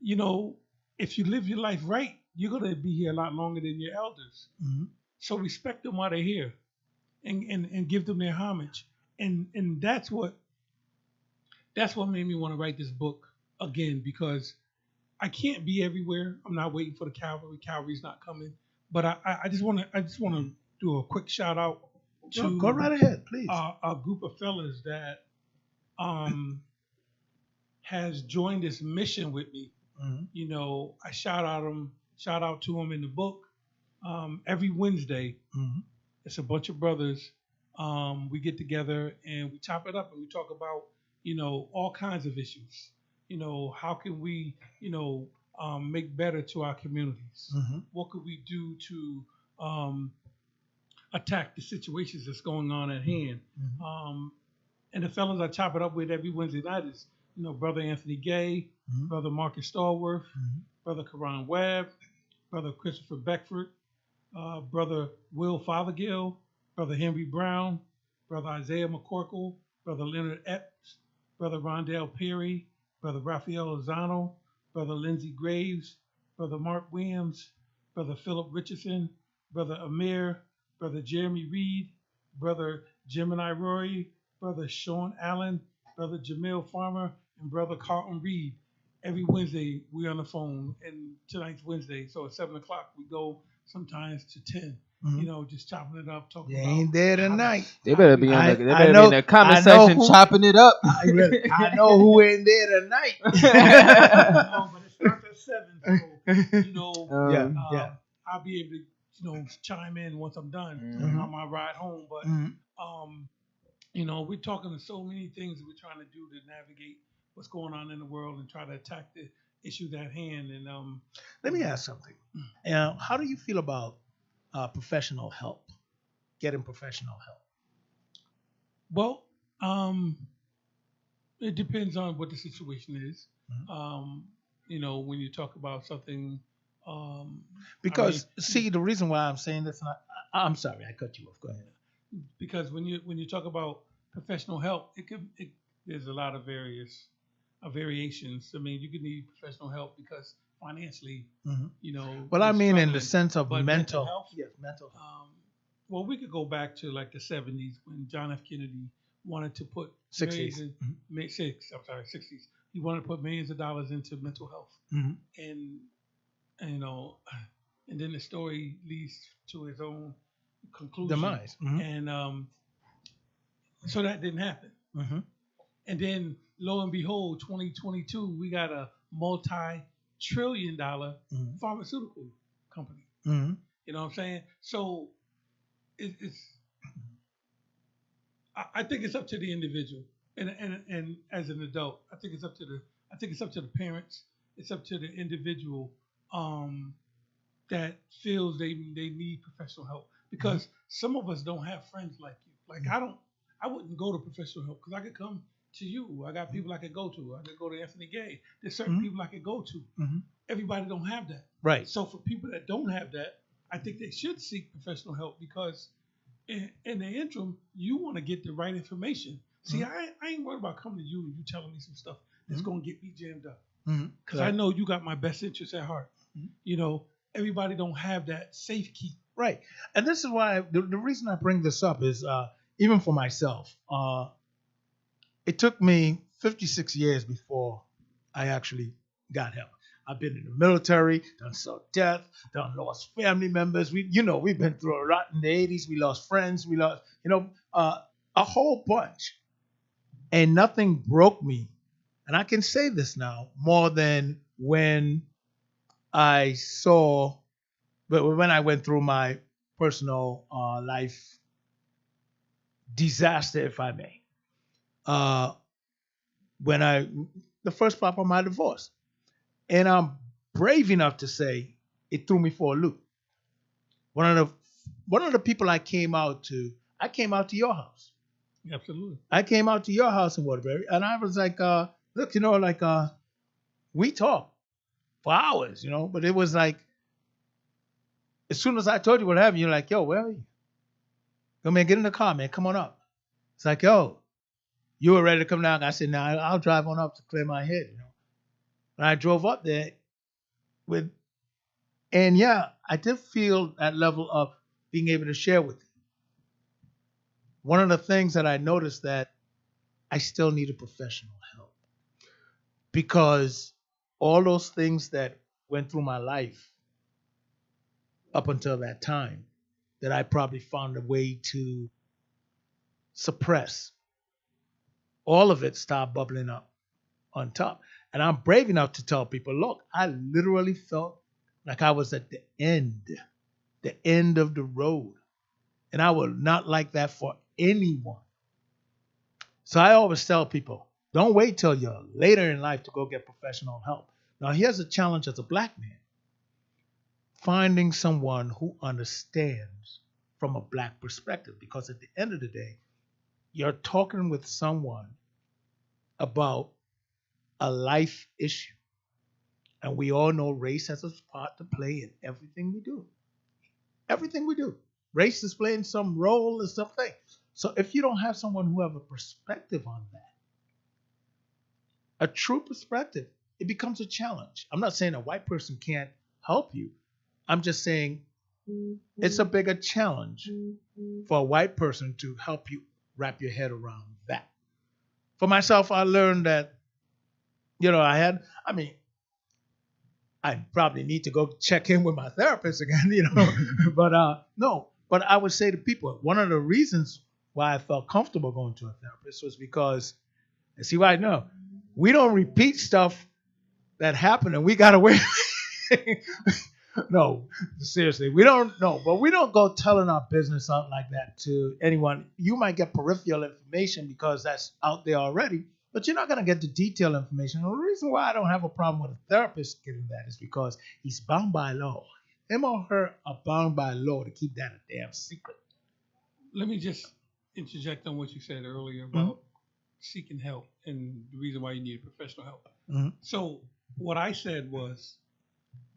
if you live your life right, you're going to be here a lot longer than your elders. So respect them while they're here and give them their homage. And that's what made me want to write this book again, because I can't be everywhere. I'm not waiting for the cavalry. Cavalry's not coming. But I just want to do a quick shout out to go right ahead, please. A group of fellas that has joined this mission with me. I shout out to them in the book. Every Wednesday, it's a bunch of brothers. We get together and we chop it up and we talk about, all kinds of issues. How can we, make better to our communities? What could we do to attack the situations that's going on at hand? And the fellas I chop it up with every Wednesday night is, Brother Anthony Gay, Brother Marcus Stallworth, Brother Karan Webb, Brother Christopher Beckford, Brother Will Fothergill, Brother Henry Brown, Brother Isaiah McCorkle, Brother Leonard Epps, Brother Rondell Perry, Brother Raphael Lozano, Brother Lindsey Graves, Brother Mark Williams, Brother Philip Richardson, Brother Amir, Brother Jeremy Reed, Brother Gemini Rory, Brother Sean Allen, Brother Jamil Farmer, and Brother Carlton Reed. Every Wednesday we on the phone, and tonight's Wednesday, so at 7 o'clock we go sometimes to 10. Just chopping it up, talking They about. ain't there tonight. They better be I- in the, they I better know- be in the comment I know section who- chopping it up. I know who ain't there tonight. No, but it starts at 7, so Yeah. I'll be able to chime in once I'm done Mhm. on my ride home. But Mhm. we're talking to so many things that we're trying to do to navigate what's going on in the world and try to attack the issues at hand. And Let me ask something. How do you feel about professional help? Getting professional help. well, it depends on what the situation is. When you talk about something, Because see, the reason why I'm saying this, and I'm sorry, I cut you off. Go ahead. because when you talk about professional help, there's a lot of variations. I mean, you could need professional help because financially, Well, I you're mean, in the struggling. sense of But mental health, yes, mental health. well, we could go back to like the 70s when John F. Kennedy wanted to put 60s. millions in, 60s. He wanted to put millions of dollars into mental health, Mhm. and and then the story leads to his own conclusion. Demise. Mhm. And so that didn't happen. Mhm. And then lo and behold, 2022, we got a multi-trillion-dollar Mhm. pharmaceutical company. Mhm. You know what I'm saying? So I think it's up to the individual, and as an adult, I think it's up to the parents. It's up to the individual that feels they need professional help, because some of us don't have friends like you. Like I wouldn't go to professional help because I could come to you. I got people I could go to. I could go to Anthony Gay. There's certain people I could go to. Mhm. Everybody don't have that. Right. So for people that don't have that, I think they should seek professional help, because in the interim, you want to get the right information. See, I ain't worried about coming to you and you telling me some stuff that's going to get me jammed up, because I know you got my best interests at heart. Everybody don't have that safe key. Right. And this is why the reason I bring this up is even for myself. It took me 56 years before I actually got help. I've been in the military, done saw death, done lost family members. We've been through a lot in the 80s. We lost friends. We lost, a whole bunch. And nothing broke me. And I can say this now more than when I saw, but when I went through my personal life disaster, if I may, the first part of my divorce. And I'm brave enough to say it threw me for a loop. One of the people I came out to your house. Absolutely. I came out to your house in Waterbury, and I was like, look, we talked for hours, but it was like, as soon as I told you what happened, you're like, yo, where are you? Yo, man, get in the car, man, come on up. It's like, yo, you were ready to come down. I said, nah, I'll drive on up to clear my head, And I drove up there and yeah, I did feel that level of being able to share with you. One of the things that I noticed that I still needed professional help, because all those things that went through my life up until that time that I probably found a way to suppress, all of it started bubbling up on top. And I'm brave enough to tell people, look, I literally felt like I was at the end of the road. And I would not like that for anyone. So I always tell people, don't wait till you're later in life to go get professional help. Now, here's a challenge as a black man. Finding someone who understands from a black perspective. Because at the end of the day, you're talking with someone about a life issue. And we all know race has a part to play in everything we do. Everything we do. Race is playing some role in something. So if you don't have someone who have a perspective on that, a true perspective, it becomes a challenge. I'm not saying a white person can't help you. I'm just saying it's a bigger challenge for a white person to help you wrap your head around that. For myself, I learned that, I probably need to go check in with my therapist again, but no. But I would say to people, one of the reasons why I felt comfortable going to a therapist was because, and see, right now, we don't repeat stuff that happened and we got away. No, seriously, we don't know, but we don't go telling our business out like that to anyone. You might get peripheral information because that's out there already, but you're not going to get the detailed information. And the reason why I don't have a problem with a therapist getting that is because he's bound by law. Him or her are bound by law to keep that a damn secret. Let me just interject on what you said earlier about seeking help and the reason why you need professional help. So what I said was,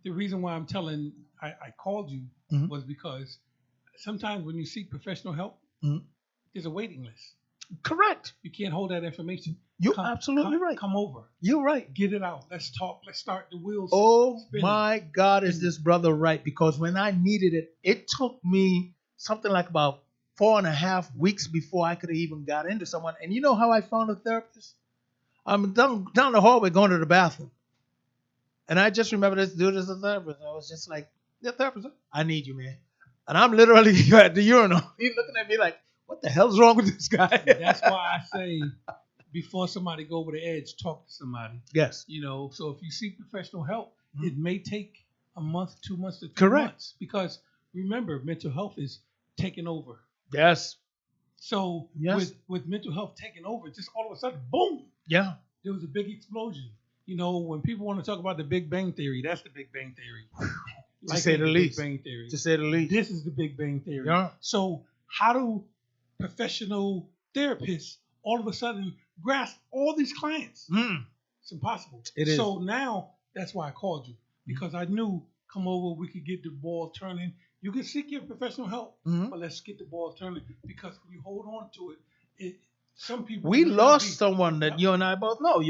the reason why I called you was because sometimes when you seek professional help, there's a waiting list. Correct. You can't hold that information. You're absolutely right. Come over. You're right. Get it out. Let's talk. Let's start the wheels spinning. My God, is this brother right? Because when I needed it, it took me something like about 4.5 weeks before I could have even got into someone. And you know how I found a therapist? I'm down the hallway going to the bathroom. And I just remember this dude as a therapist. I was just like, yeah, therapist, I need you, man. And I'm literally at the urinal. He's looking at me like, what the hell's wrong with this guy? That's why I say, before somebody go over the edge, talk to somebody. Yes. So if you seek professional help, it may take a month, 2 months to 3 Correct. months. Because remember, mental health is taking over. Yes. So with mental health taking over, just all of a sudden, boom. Yeah. There was a big explosion. When people want to talk about the Big Bang Theory, that's the Big Bang Theory. To say the least. Big Bang Theory. To say the least. This is the Big Bang Theory. Yeah. So how do professional therapists all of a sudden grasp all these clients? It's impossible. It is. So now that's why I called you, because I knew come over, we could get the ball turning. You can seek your professional help, but let's get the ball turning, because when you hold on to it, some people. We lost someone that you and I both know,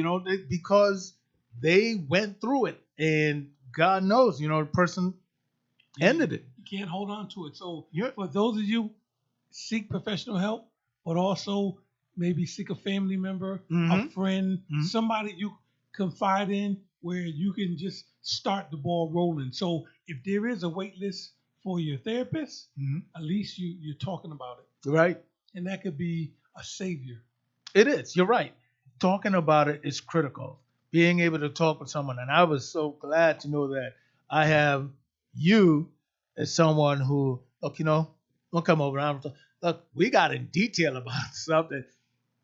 because they went through it, and God knows, the person ended it. You can't hold on to it. So for those of you, seek professional help, but also maybe seek a family member, a friend, somebody you confide in, where you can just start the ball rolling. So if there is a wait list for your therapist, at least you're talking about it. Right. And that could be a savior. It is. You're right. Talking about it is critical. Being able to talk with someone. And I was so glad to know that I have you as someone who, look, don't come over. Look, we got in detail about something.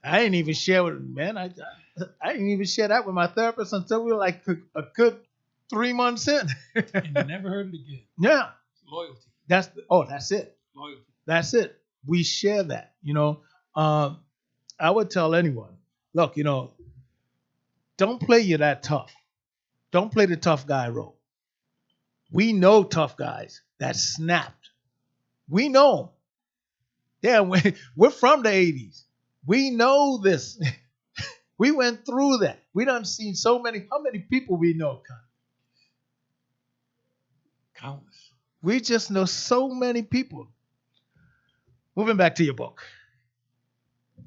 I didn't even share with, man, I didn't even share that with my therapist until we were like a good 3 months in. And you never heard it again. Yeah. Loyalty. That's it. Loyalty. That's it. We share that, I would tell anyone, look, don't play you that tough. Don't play the tough guy role. We know tough guys that snapped. We know them. Yeah, we're from the 80s. We know this. We went through that. We done seen so many. How many people we know? Countless. We just know so many people. Moving back to your book.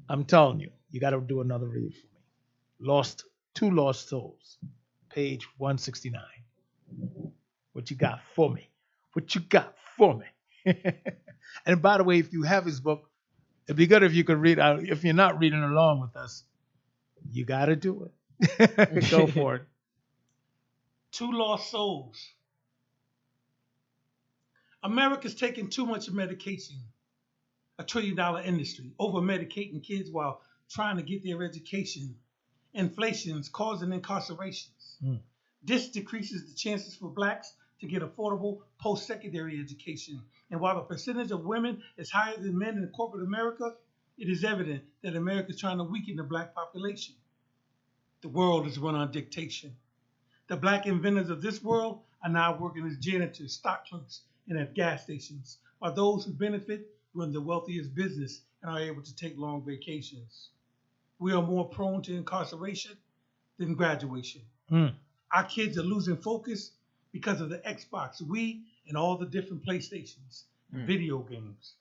I'm telling you, you got to do another read for me. Two Lost Souls, page 169. What you got for me? What you got for me? And by the way, if you have his book, it'd be good if you could read out. If you're not reading along with us, you got to do it. Go for it. Two Lost Souls. America's taking too much medication. A $1 trillion industry, over medicating kids while trying to get their education. Inflation's causing incarcerations. This decreases the chances for blacks to get affordable post-secondary education. And while the percentage of women is higher than men in corporate America, it is evident that America is trying to weaken the black population. The world is run on dictation. The black inventors of this world are now working as janitors, stock clerks, and at gas stations, while those who benefit run the wealthiest business and are able to take long vacations. We are more prone to incarceration than graduation. Our kids are losing focus because of the Xbox, Wii, and all the different PlayStations and video games.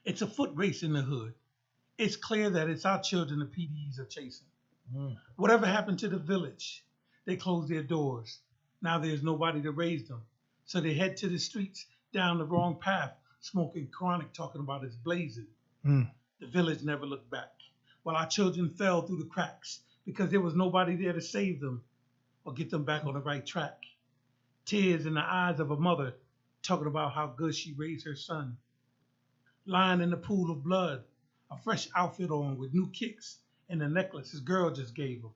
It's a foot race in the hood. It's clear that it's our children the PDs are chasing. Whatever happened to the village? They closed their doors. Now there's nobody to raise them. So they head to the streets down the wrong path, smoking chronic, talking about it's blazing. The village never looked back. While our children fell through the cracks because there was nobody there to save them or get them back on the right track. Tears in the eyes of a mother talking about how good she raised her son. Lying in the pool of blood, a fresh outfit on with new kicks and the necklace his girl just gave him.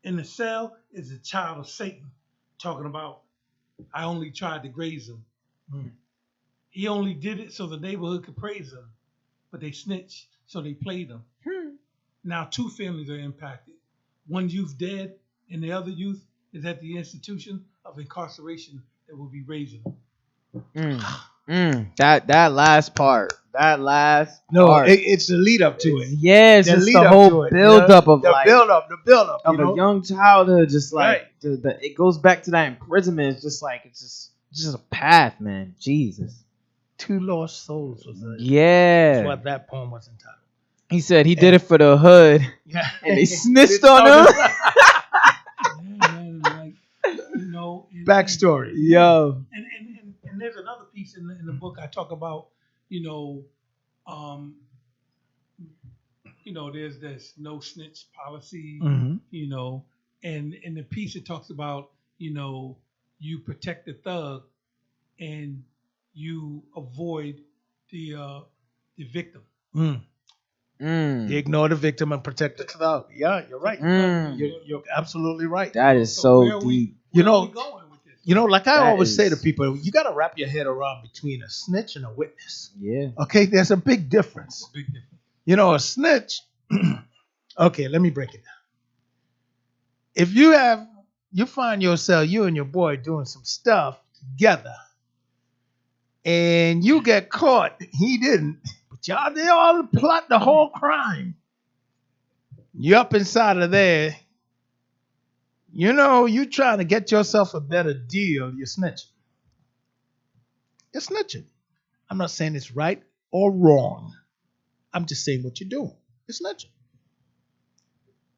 In the cell is a child of Satan talking about, I only tried to graze him. He only did it so the neighborhood could praise him. But they snitched, so they played him. Now 2 families are impacted. One youth dead, and the other youth is at the institution of incarceration that will be raising him. That last part. It's the lead up to it. Yeah, it's just the whole build up of the build up of a young childhood. Just like it goes back to that imprisonment. It's just like it's just a path, man. Jesus. 2 lost souls was it? Yeah. That's what that poem was entitled. He said he did it for the hood, and they snitched on him. Backstory. Yo. And there's another piece in the book I talk about, there's this no snitch policy, and in the piece it talks about, you protect the thug and you avoid the victim. You ignore the victim and protect the thug. Yeah, you're right. You're absolutely right. That is so deep. Like I always say to people, you got to wrap your head around between a snitch and a witness. Yeah. Okay, there's a big difference. A snitch. Okay, let me break it down. If you find yourself, you and your boy doing some stuff together, and you get caught, he didn't, but y'all they all plot the whole crime. You up inside of there. You trying to get yourself a better deal, you're snitching. You're snitching. I'm not saying it's right or wrong. I'm just saying what you're doing. You're snitching.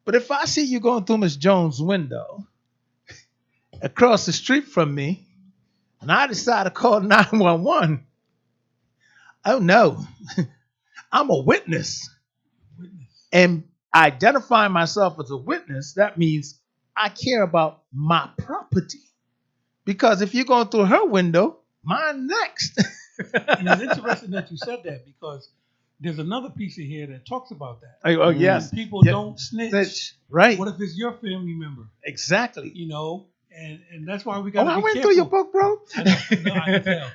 But if I see you going through Miss Jones' window across the street from me, and I decide to call 911, oh no, I'm a witness. And identifying myself as a witness, that means I care about my property. Because if you're going through her window, mine next. And it's interesting that you said that because there's another piece in here that talks about that. Oh, yes. People don't snitch. Right. What if it's your family member? Exactly. And that's why we got to be careful. I went through your book, bro. I can tell.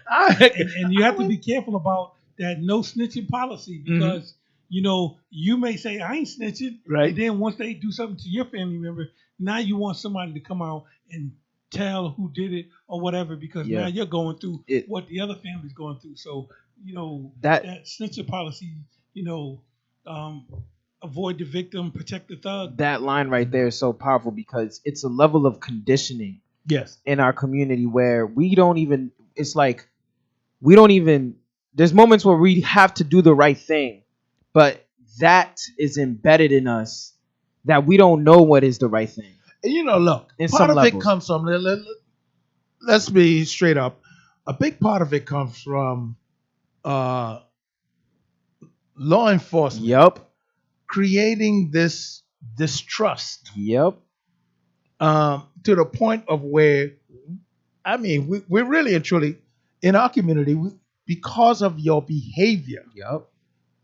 And you have to be careful about that no snitching policy because, you may say, I ain't snitching. Right. And then once they do something to your family member, now you want somebody to come out and tell who did it or whatever because now you're going through what the other family's going through. So, that snitching policy, avoid the victim, protect the thug. That line right there is so powerful because it's a level of conditioning in our community where there's moments where we have to do the right thing, but that is embedded in us that we don't know what is the right thing. Look, part of it comes from, let's be straight up, a big part of it comes from law enforcement. Yep. Creating this distrust. Yep. To the point of where, we're really and truly, in our community, because of your behavior. Yep.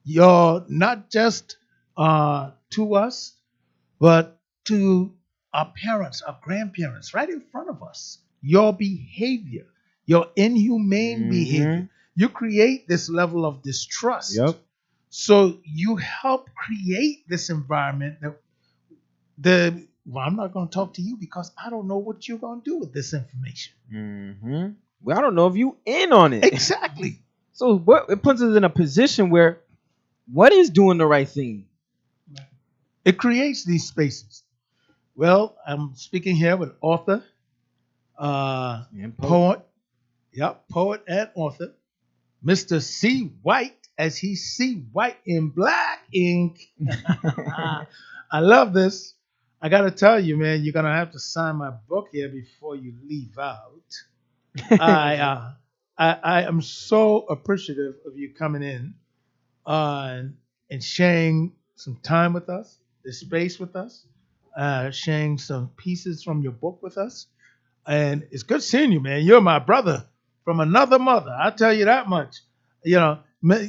You're not just to us, but to our parents, our grandparents, right in front of us. Your behavior, your inhumane behavior, you create this level of distrust. Yep. So you help create this environment that I'm not going to talk to you because I don't know what you're going to do with this information. Well, I don't know if you in on it. Exactly. So it puts us in a position where what is doing the right thing? It creates these spaces. Well, I'm speaking here with author, poet, Yep, poet and author, Mr. C. White, as he see white in black ink. I love this. I gotta tell you, man, you're gonna have to sign my book here before you leave out. I I am so appreciative of you coming in and sharing some time with us, the space with us, sharing some pieces from your book with us. And it's good seeing you, man. You're my brother from another mother. I'll tell you that much. You know,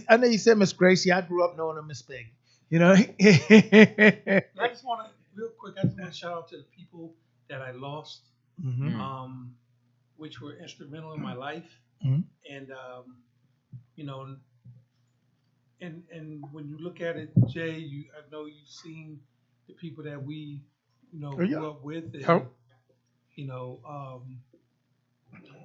I know you said Miss Gracie. I grew up knowing her Miss Peggy. You know. I just want to, real quick, I just want to shout out to the people that I lost, Mhm. which were instrumental in my life. Mhm. And, you know, and when you look at it, Jay, I know you've seen the people that we, Oh, yeah. grew up with. And, How- you know,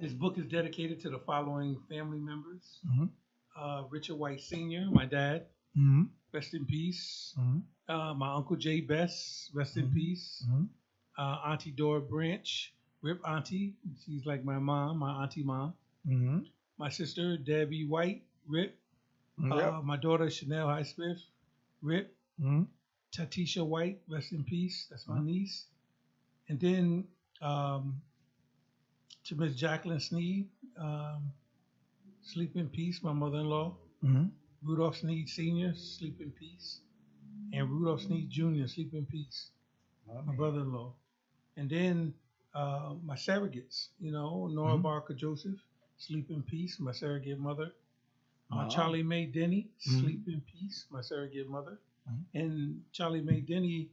this book is dedicated to the following family members. Mhm. Richard White Sr., my dad, Mhm. rest in peace. Mhm. My Uncle Jay Bess, rest in peace. Mhm. Auntie Dora Branch, Rip Auntie, she's like my mom, my auntie mom. Mhm. My sister Debbie White, Rip. Yep. My daughter Chanel Highsmith, Rip. Mhm. Tatisha White, rest in peace. That's my niece. And then to Miss Jacqueline Sneed, sleep in peace, my mother-in-law. Mhm. Rudolph Sneed Sr., sleep in peace. And Rudolph Sneed Jr., sleep in peace, my brother-in-law. And then my surrogates, Nora Mhm. Barker Joseph, sleep in peace, my surrogate mother. Wow. Charlie Mae Denny, Mhm. sleep in peace, my surrogate mother. Mhm. And Charlie Mae Denny,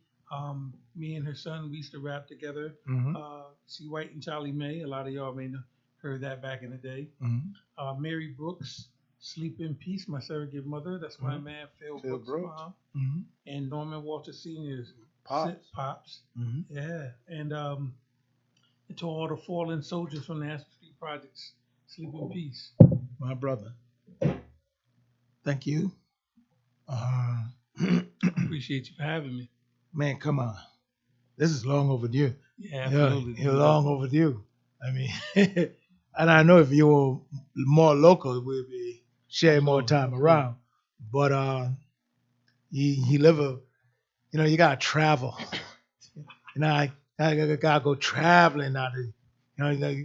me and her son, we used to rap together. Mhm. C. White and Charlie Mae, a lot of y'all may have heard that back in the day. Mhm. Mary Brooks, sleep in peace, my surrogate mother. That's my Mhm. man, Phil Phil Brooks' Brooks. mom. Mhm. And Norman Walter Sr.'s Pops. Pops. Mhm. Yeah. And to all the fallen soldiers from the Aspen Street Projects, sleep in peace. My brother. Thank you. Appreciate you for having me. Man, come on. This is long overdue. Yeah, absolutely. You're long overdue. I mean, and I know if you were more local, we'd be sharing more Absolutely, time absolutely. around. But you live you gotta travel. I gotta go traveling now.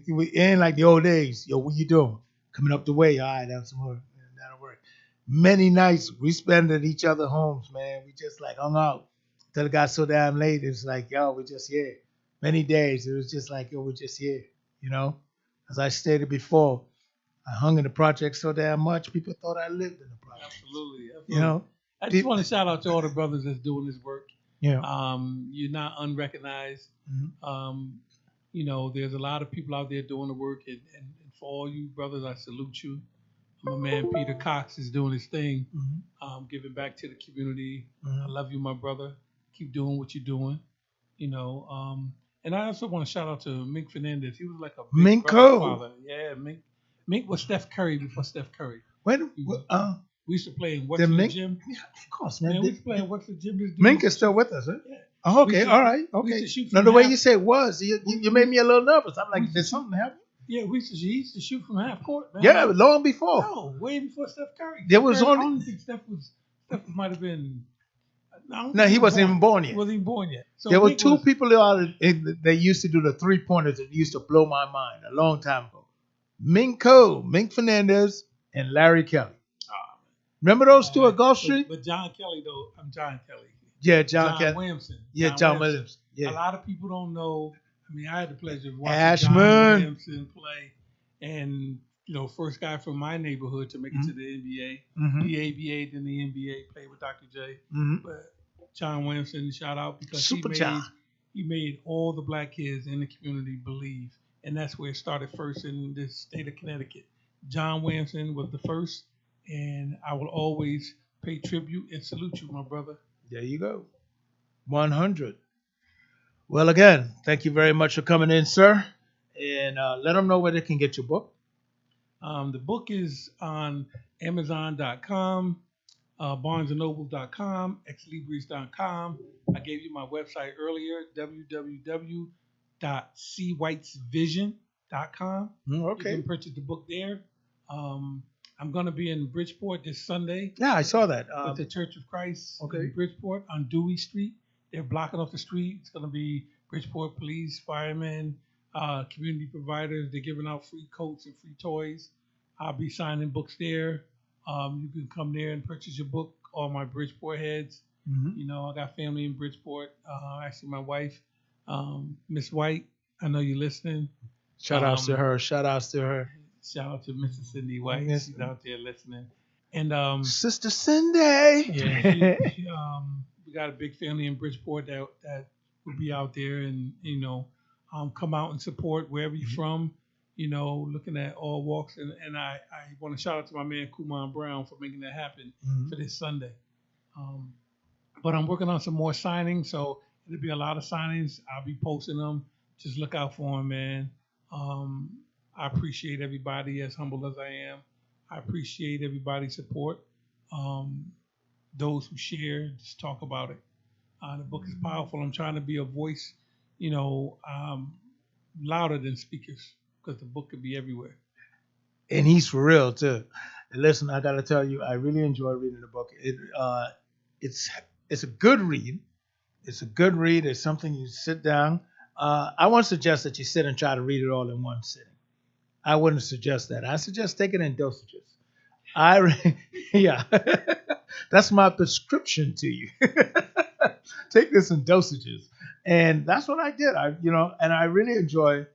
We ain't like the old days. Yo, what you doing? Coming up the way. All right, that's some work. That'll work. Many nights we spent at each other's homes, man. We just like hung out till it got so damn late. It's like, yo, we're just here. Many days it was just like, yo, we're just here. You know, as I stated before, I hung in the project so damn much, people thought I lived in the project. Absolutely. You know, I just want to shout out to all the brothers that's doing this work. yeah. You're not unrecognized. Mhm. There's a lot of people out there doing the work, and for all you brothers, I salute you. My man Peter Cox is doing his thing, Mhm. giving back to the community. Mhm. I love you, my brother. Keep doing what you're doing. And I also want to shout out to Mink Fernandez. He was like a big brother father. Yeah, Mink. Mink was Steph Curry before Steph Curry. When We used to play in the What's the Mink, Gym. yeah, of course, man. Man, we used to play in What's the Gym. This dude Mink used is still with us, huh? Yeah. Oh, We okay, used to- all right, we okay. used to shoot No, from the way half- you say it was, you made me a little nervous. I'm like, We used did to something happen? Yeah, he used to shoot from half court, man. Yeah, long before. No, way before Steph Curry. There was Steph Curry, only- I don't think Steph might have been. I don't No, think he wasn't even born He yet. wasn't even born yet. So There were Mink two was- people that used to do the 3-pointers that used to blow my mind a long time ago. Mink Fernandez, and Larry Kelly. Remember those two at Gulf Street? But John Kelly, though, I'm John Kelly. Yeah, John Kelly. Williamson. Yeah, John Williams. A Yeah. lot of people don't know. I mean, I had the pleasure of watching Ashman. John Williamson play, and first guy from my neighborhood to make it to the NBA, Mhm. the ABA, then the NBA, played with Dr. J. Mhm. But John Williamson, shout out because Super John. he made all the black kids in the community believe, and that's where it started first in the state of Connecticut. John Williamson was the first, and I will always pay tribute and salute you, my brother. There you go. 100. Well, again, thank you very much for coming in, sir. And let them know where they can get your book. The book is on Amazon.com, BarnesandNoble.com, Exlibris.com. I gave you my website earlier, www.cwhitesvision, socio-economic.com. You Okay. can purchase the book there. I'm going to be in Bridgeport this Sunday Yeah, I saw that. with the Church of Christ okay. in Bridgeport on Dewey Street. They're blocking off the street. It's going to be Bridgeport police, firemen, community providers. They're giving out free coats and free toys. I'll be signing books there. You can come there and purchase your book. All my Bridgeport heads. Mm-hmm. You know, I got family in Bridgeport. Actually, my wife, Miss White. I know you're listening. Shout outs to her. Shout outs to her. Shout out to Mrs. Cindy White. Yes. She's out there listening. And Sister Cindy. yeah, we got a big family in Bridgeport that will be out there and come out and support wherever you're from. You know, looking at all walks, and I want to shout out to my man Kumon Brown for making that happen for this Sunday. But I'm working on some more signings, so it'll be a lot of signings. I'll be posting them. Just look out for them, man. I appreciate everybody, as humble as I am. I appreciate everybody's support. Those who share, just talk about it. The book is powerful. I'm trying to be a voice, louder than speakers, because the book could be everywhere. And he's for real too. And listen, I gotta tell you, I really enjoy reading the book. It's a good read. It's a good read. It's something you sit down. I won't suggest that you sit and try to read it all in one sitting. I wouldn't suggest that. I suggest taking it in dosages. Yeah, that's my prescription to you. Take this in dosages, and that's what I did. And I really enjoy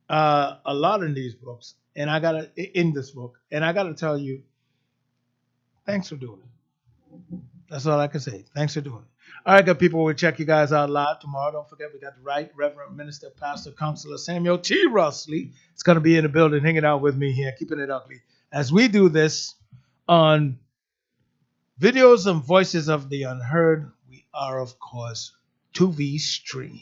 a lot in these books, and in this book, and I gotta tell you, thanks for doing it. That's all I can say. Thanks for doing it. All right, good people. We'll check you guys out live tomorrow. Don't forget, we got the Right Reverend Minister, Pastor, Counselor Samuel T. Russley. It's going to be in the building, hanging out with me here, keeping it ugly. As we do this on Videos and Voices of the Unheard, we are, of course, 2V Stream.